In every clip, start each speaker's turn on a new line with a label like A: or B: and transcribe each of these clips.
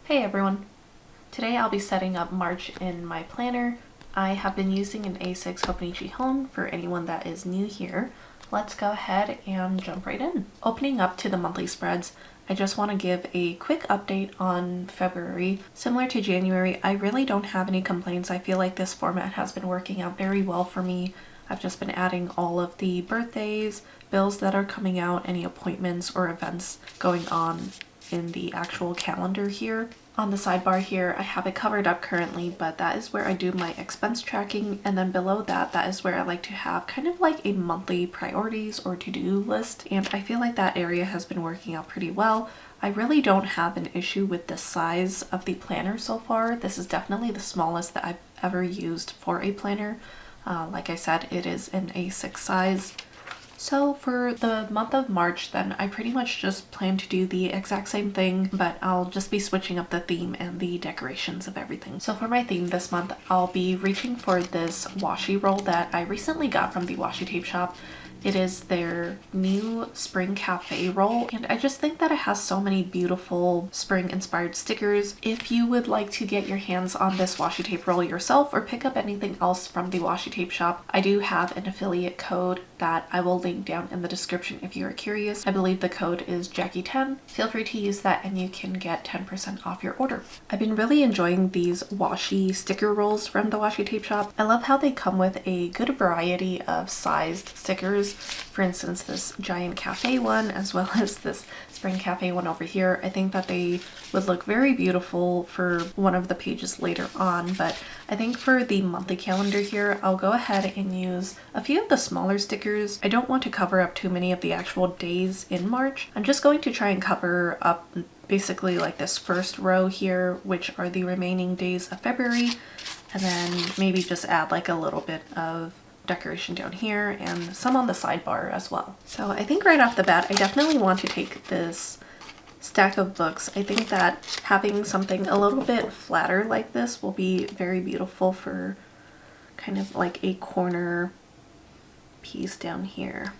A: Hey everyone! Today I'll be setting up March in my planner. I have been using an A6 Hobonichi HON for anyone that is new here. Let's go ahead and jump right in. Opening up to the monthly spreads, I just want to give a quick update on February. Similar to January, I really don't have any complaints. I feel like this format has been working out very well for me. I've just been adding all of the birthdays, bills that are coming out, any appointments or events going on in the actual calendar here. On the sidebar here, I have it covered up currently, but that is where I do my expense tracking, and then below that, that is where I like to have kind of like a monthly priorities or to-do list, and I feel like that area has been working out pretty well. I really don't have an issue with the size of the planner so far. This is definitely the smallest that I've ever used for a planner. Like I said, it is an A6 size. So for the month of March then, I pretty much just plan to do the exact same thing, but I'll just be switching up the theme and the decorations of everything. So for my theme this month, I'll be reaching for this washi roll that I recently got from the washi tape shop. It is their new Spring Cafe roll, and I just think that it has so many beautiful spring inspired stickers. If you would like to get your hands on this washi tape roll yourself or pick up anything else from the washi tape shop, I do have an affiliate code that I will link down in the description if you are curious. I believe the code is Jackie10. Feel free to use that and you can get 10% off your order. I've been really enjoying these washi sticker rolls from the washi tape shop. I love how they come with a good variety of sized stickers. For instance, this giant cafe one, as well as this spring cafe one over here. I think that they would look very beautiful for one of the pages later on, but I think for the monthly calendar here, I'll go ahead and use a few of the smaller stickers. I don't want to cover up too many of the actual days in March. I'm just going to try and cover up basically like this first row here, which are the remaining days of February, and then maybe just add like a little bit of decoration down here and some on the sidebar as well. So I think right off the bat, I definitely want to take this stack of books. I think that having something a little bit flatter like this will be very beautiful for kind of like a corner piece down here.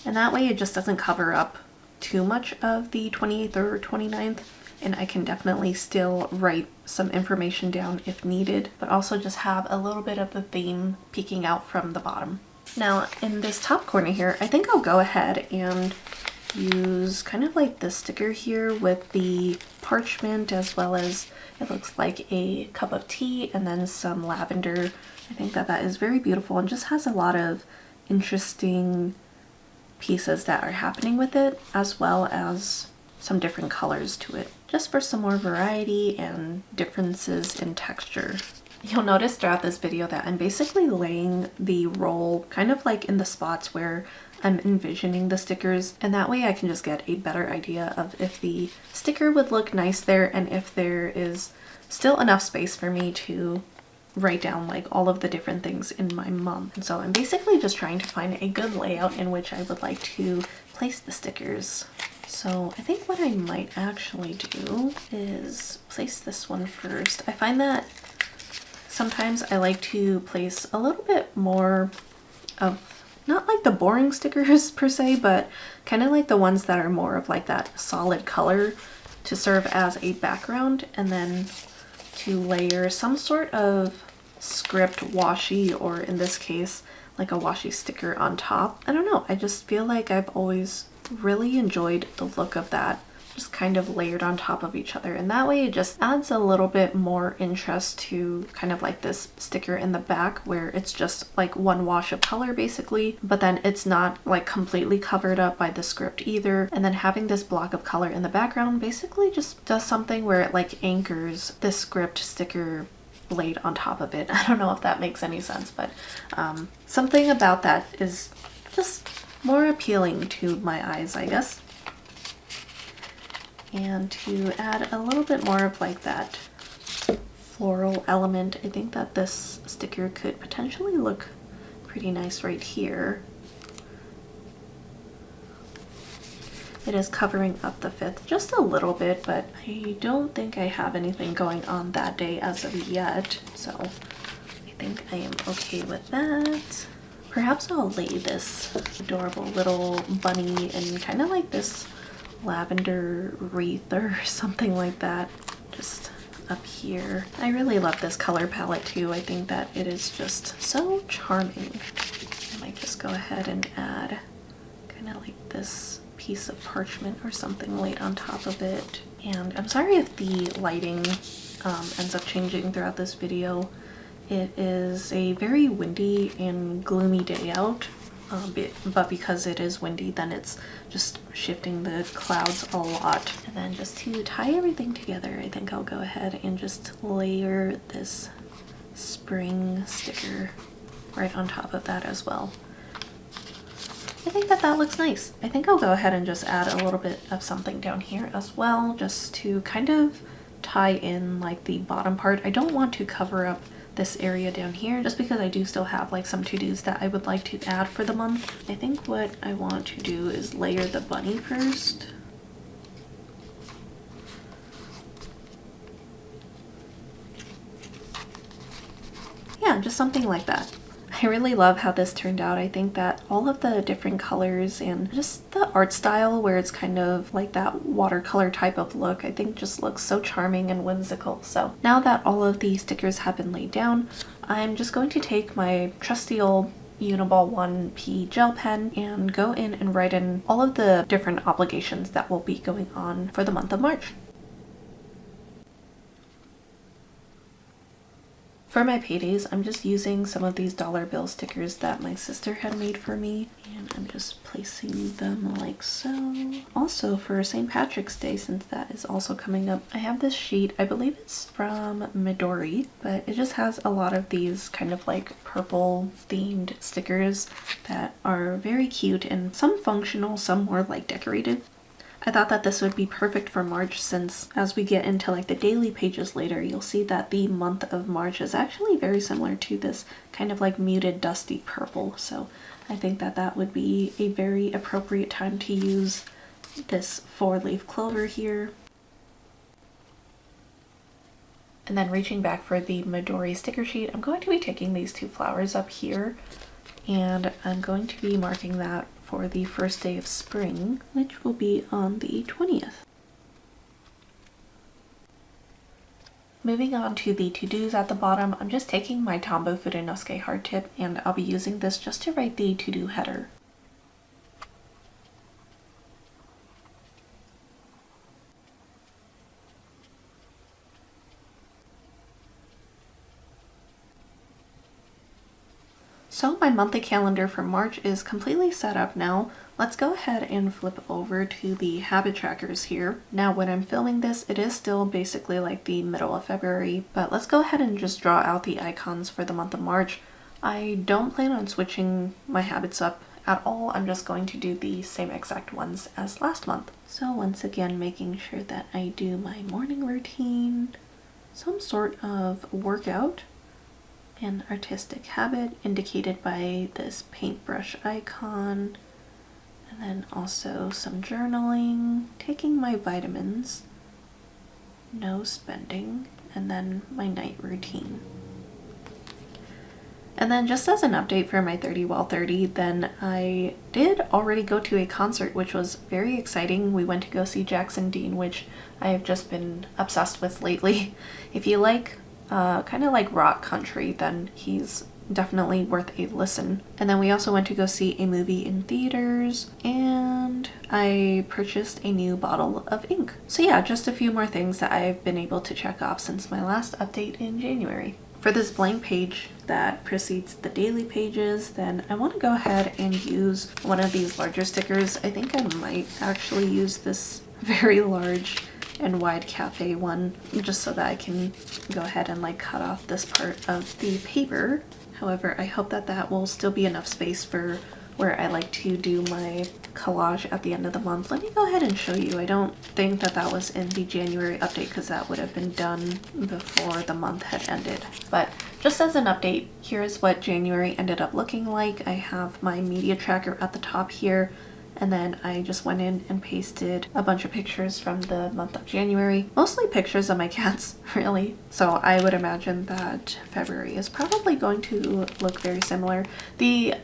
A: And that way it just doesn't cover up too much of the 28th or 29th. And I can definitely still write some information down if needed, but also just have a little bit of the theme peeking out from the bottom. Now in this top corner here, I think I'll go ahead and use kind of like this sticker here with the parchment, as well as it looks like a cup of tea and then some lavender. I think that that is very beautiful and just has a lot of interesting pieces that are happening with it, as well as some different colors to it, just for some more variety and differences in texture. You'll notice throughout this video that I'm basically laying the roll kind of like in the spots where I'm envisioning the stickers, and that way I can just get a better idea of if the sticker would look nice there and if there is still enough space for me to write down like all of the different things in my month. And so I'm basically just trying to find a good layout in which I would like to place the stickers. So I think what I might actually do is place this one first. I find that sometimes I like to place a little bit more of, not like the boring stickers per se, but kind of like the ones that are more of like that solid color to serve as a background, and then to layer some sort of script washi, or in this case like a washi sticker on top. I don't know, I just feel like I've always really enjoyed the look of that, just kind of layered on top of each other, and that way it just adds a little bit more interest to kind of like this sticker in the back, where it's just like one wash of color basically, but then it's not like completely covered up by the script either. And then having this block of color in the background basically just does something where it like anchors the script sticker laid on top of it. I don't know if that makes any sense, but something about that is just more appealing to my eyes, I guess. And to add a little bit more of like that floral element, I think that this sticker could potentially look pretty nice right here. It is covering up the 5th just a little bit, but I don't think I have anything going on that day as of yet, so I think I am okay with that. Perhaps I'll lay this adorable little bunny in kind of like this lavender wreath or something like that, just up here. I really love this color palette too. I think that it is just so charming. I might just go ahead and add kind of like this piece of parchment or something laid on top of it. And I'm sorry if the lighting ends up changing throughout this video. It is a very windy and gloomy day out, but because it is windy, then it's just shifting the clouds a lot. And then just to tie everything together, I think I'll go ahead and just layer this spring sticker right on top of that as well. I think that that looks nice. I think I'll go ahead and just add a little bit of something down here as well, just to kind of tie in like the bottom part. I don't want to cover up this area down here just because I do still have like some to-dos that I would like to add for the month. I think what I want to do is layer the bunny first. Yeah, just something like that. I really love how this turned out. I think that all of the different colors and just the art style where it's kind of like that watercolor type of look, I think just looks so charming and whimsical. So now that all of the stickers have been laid down, I'm just going to take my trusty old Uniball One P gel pen and go in and write in all of the different obligations that will be going on for the month of March. For my paydays, I'm just using some of these dollar bill stickers that my sister had made for me, and I'm just placing them like so. Also, for St. Patrick's Day, since that is also coming up, I have this sheet. I believe it's from Midori, but it just has a lot of these kind of like purple themed stickers that are very cute and some functional, some more like decorative. I thought that this would be perfect for March, since as we get into like the daily pages later, you'll see that the month of March is actually very similar to this kind of like muted dusty purple. So I think that that would be a very appropriate time to use this 4-leaf clover here. And then reaching back for the Midori sticker sheet, I'm going to be taking these two flowers up here, and I'm going to be marking that for the first day of spring, which will be on the 20th. Moving on to the to-dos at the bottom, I'm just taking my Tombow Fudenosuke hard tip, and I'll be using this just to write the to-do header. So my monthly calendar for March is completely set up now. Let's go ahead and flip over to the habit trackers here. Now when I'm filming this, it is still basically like the middle of February, but let's go ahead and just draw out the icons for the month of March. I don't plan on switching my habits up at all. I'm just going to do the same exact ones as last month. So once again, making sure that I do my morning routine, some sort of workout, an artistic habit indicated by this paintbrush icon, and then also some journaling, taking my vitamins, no spending, and then my night routine. And then just as an update for my 30 while 30, then I did already go to a concert, which was very exciting. We went to go see Jackson Dean, which I have just been obsessed with lately. If you like kind of like rock country, then he's definitely worth a listen. And then we also went to go see a movie in theaters, and I purchased a new bottle of ink. So yeah, just a few more things that I've been able to check off since my last update in January. For this blank page that precedes the daily pages, then I want to go ahead and use one of these larger stickers. I think I might actually use this very large and wide cafe one, just so that I can go ahead and like cut off this part of the paper. However, I hope that that will still be enough space for where I like to do my collage at the end of the month. Let me go ahead and show you. I don't think that that was in the January update because that would have been done before the month had ended. But just as an update, here's what January ended up looking like. I have my media tracker at the top here, and then I just went in and pasted a bunch of pictures from the month of January. Mostly pictures of my cats, really. So I would imagine that February is probably going to look very similar. The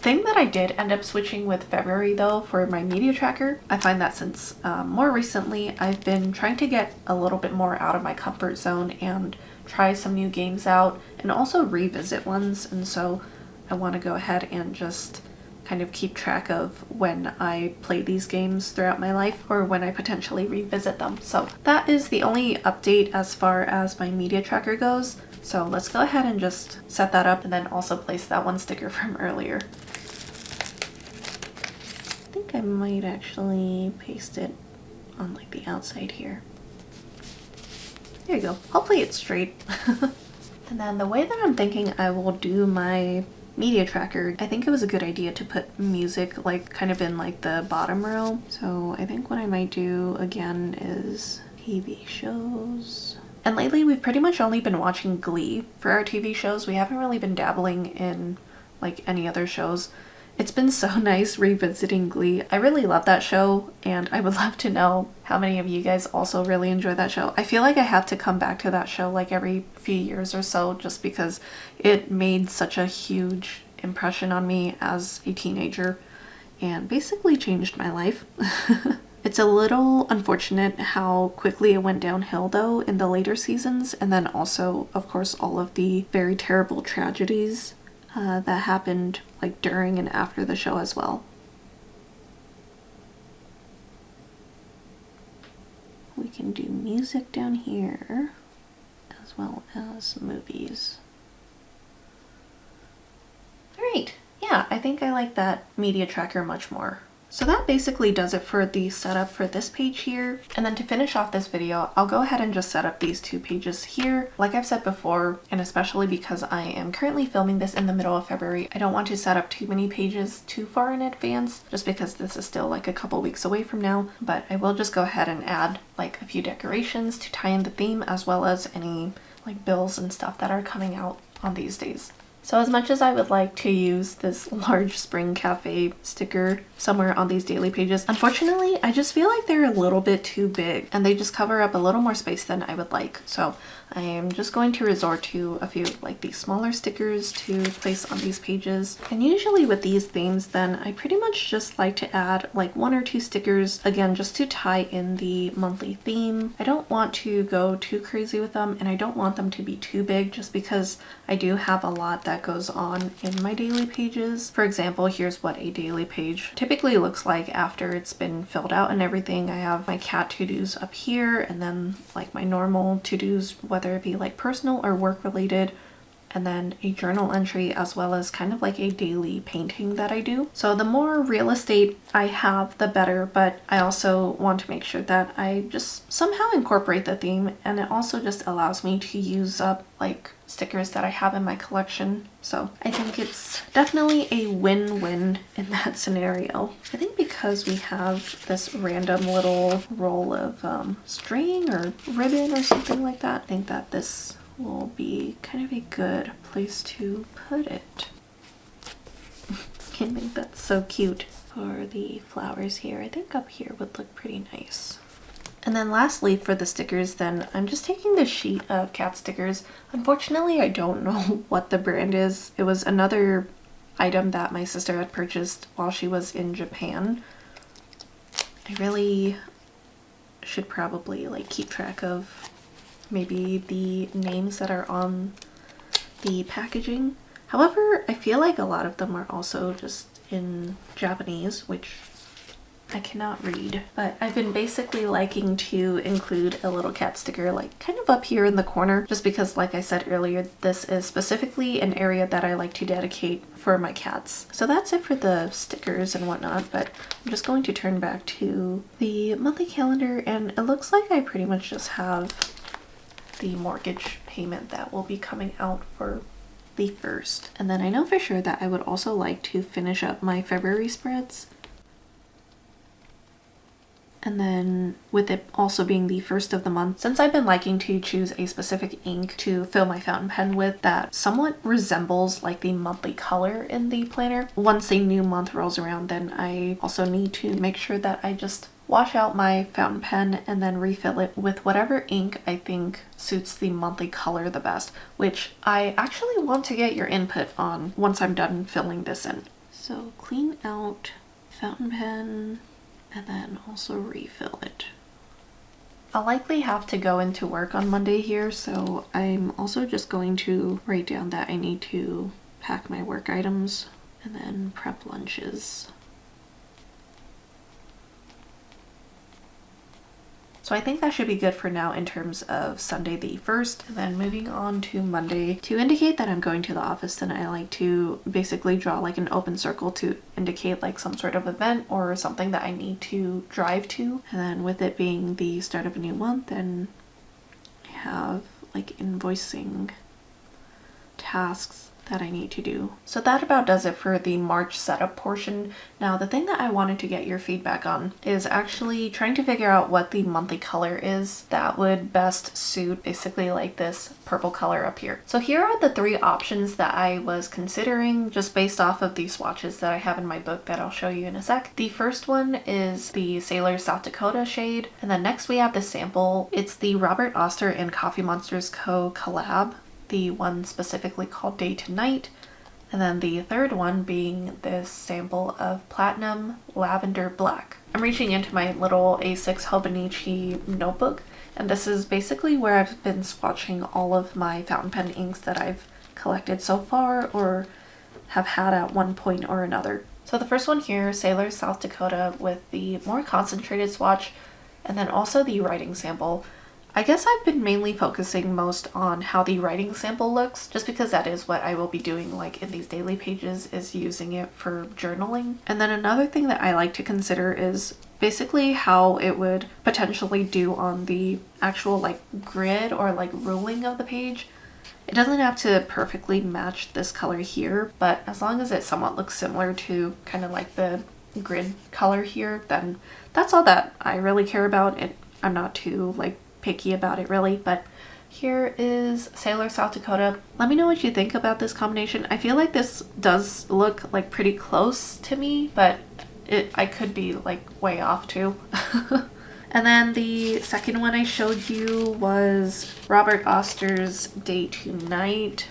A: thing that I did end up switching with February though for my media tracker, I find that since more recently I've been trying to get a little bit more out of my comfort zone and try some new games out and also revisit ones, and so I want to go ahead and just kind of keep track of when I play these games throughout my life or when I potentially revisit them. So that is the only update as far as my media tracker goes. So let's go ahead and just set that up and then also place that one sticker from earlier. I think I might actually paste it on like the outside here. There you go. Hopefully it's straight. And then the way that I'm thinking I will do my media tracker, I think it was a good idea to put music like kind of in like the bottom row. So I think what I might do again is TV shows. And lately we've pretty much only been watching Glee for our TV shows. We haven't really been dabbling in like any other shows. It's been so nice revisiting Glee. I really love that show, and I would love to know how many of you guys also really enjoy that show. I feel like I have to come back to that show like every few years or so just because it made such a huge impression on me as a teenager and basically changed my life. It's a little unfortunate how quickly it went downhill though in the later seasons, and then also of course all of the very terrible tragedies that happened like during and after the show as well. We can do music down here as well as movies. Alright, yeah, I think I like that media tracker much more. So that basically does it for the setup for this page here. And then to finish off this video, I'll go ahead and just set up these two pages here. Like I've said before, and especially because I am currently filming this in the middle of February, I don't want to set up too many pages too far in advance, just because this is still like a couple weeks away from now. But I will just go ahead and add like a few decorations to tie in the theme, as well as any like bills and stuff that are coming out on these days. So as much as I would like to use this large Spring Cafe sticker somewhere on these daily pages, unfortunately, I just feel like they're a little bit too big and they just cover up a little more space than I would like. So I am just going to resort to a few like these smaller stickers to place on these pages. And usually with these themes, then I pretty much just like to add like 1 or 2 stickers, again, just to tie in the monthly theme. I don't want to go too crazy with them, and I don't want them to be too big just because I do have a lot that goes on in my daily pages. For example, here's what a daily page typically looks like after it's been filled out and everything. I have my cat to-dos up here, and then like my normal to-dos, whether it be like personal or work related, and then a journal entry, as well as kind of like a daily painting that I do. So the more real estate I have, the better, but I also want to make sure that I just somehow incorporate the theme, and it also just allows me to use up like stickers that I have in my collection. So I think it's definitely a win-win in that scenario. I think because we have this random little roll of string or ribbon or something like that, I think that this will be kind of a good place to put it. I think that's so cute for the flowers here. I think up here would look pretty nice. And then lastly for the stickers, then I'm just taking this sheet of cat stickers. Unfortunately, I don't know what the brand is. It was another item that my sister had purchased while she was in Japan. I really should probably like keep track of maybe the names that are on the packaging. However, I feel like a lot of them are also just in Japanese, which I cannot read. But I've been basically liking to include a little cat sticker like kind of up here in the corner, just because like I said earlier, this is specifically an area that I like to dedicate for my cats. So that's it for the stickers and whatnot, but I'm just going to turn back to the monthly calendar, and it looks like I pretty much just have the mortgage payment that will be coming out for the 1st. And then I know for sure that I would also like to finish up my February spreads. And then with it also being the 1st of the month, since I've been liking to choose a specific ink to fill my fountain pen with that somewhat resembles like the monthly color in the planner, once a new month rolls around, then I also need to make sure that I just wash out my fountain pen and then refill it with whatever ink I think suits the monthly color the best, which I actually want to get your input on once I'm done filling this in. So clean out fountain pen and then also refill it. I'll likely have to go into work on Monday here, so I'm also just going to write down that I need to pack my work items and then prep lunches. So I think that should be good for now in terms of Sunday the 1st. And then moving on to Monday, to indicate that I'm going to the office, then I like to basically draw like an open circle to indicate like some sort of event or something that I need to drive to. And then with it being the start of a new month, then I have like invoicing tasks that I need to do. So that about does it for the March setup portion. Now the thing that I wanted to get your feedback on is actually trying to figure out what the monthly color is that would best suit basically like this purple color up here. So here are the 3 options that I was considering just based off of the swatches that I have in my book that I'll show you in a sec. The first one is the Sailor South Dakota shade, and then next we have the sample. It's the Robert Oster and Coffee Monsters Co. collab, the one specifically called Day to Night, and then the third one being this sample of Platinum Lavender Black. I'm reaching into my little A6 Hobonichi notebook, and this is basically where I've been swatching all of my fountain pen inks that I've collected so far or have had at one point or another. So the first one here, Sailor South Dakota, with the more concentrated swatch, and then also the writing sample. I guess I've been mainly focusing most on how the writing sample looks, just because that is what I will be doing like in these daily pages, is using it for journaling. And then another thing that I like to consider is basically how it would potentially do on the actual like grid or like ruling of the page. It doesn't have to perfectly match this color here, but as long as it somewhat looks similar to kind of like the grid color here, then that's all that I really care about. And I'm not too like picky about it really. But here is Sailor South Dakota. Let me know what you think about this combination. I feel like this does look like pretty close to me, but I could be like way off too. And then the second one I showed you was Robert Oster's Day to Night,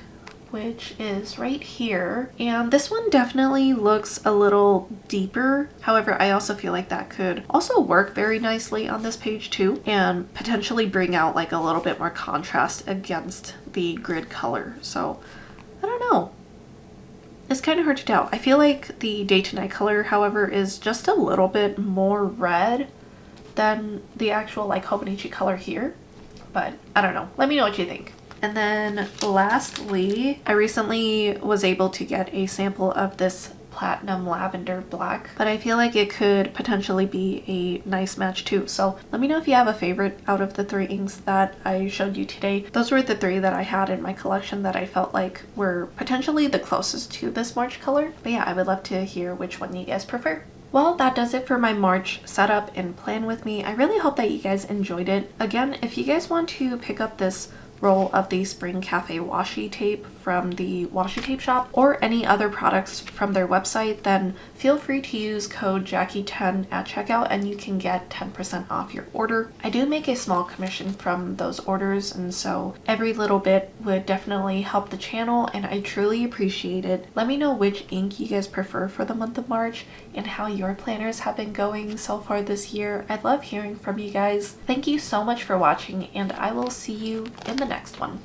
A: which is right here. And this one definitely looks a little deeper. However, I also feel like that could also work very nicely on this page too, and potentially bring out like a little bit more contrast against the grid color. So I don't know. It's kind of hard to tell. I feel like the Day to Night color, however, is just a little bit more red than the actual like Hobonichi color here. But I don't know. Let me know what you think. And then lastly, I recently was able to get a sample of this Platinum Lavender Black, but I feel like it could potentially be a nice match too. So let me know if you have a favorite out of the 3 inks that I showed you today. Those were the 3 that I had in my collection that I felt like were potentially the closest to this March color. But yeah, I would love to hear which one you guys prefer. Well, that does it for my March setup and plan with me. I really hope that you guys enjoyed it. Again, if you guys want to pick up this roll of the Spring Cafe washi tape from the washi tape shop or any other products from their website, then feel free to use code Jackie10 at checkout and you can get 10% off your order. I do make a small commission from those orders, and so every little bit would definitely help the channel and I truly appreciate it. Let me know which ink you guys prefer for the month of March and how your planners have been going so far this year. I'd love hearing from you guys. Thank you so much for watching and I will see you in the next one.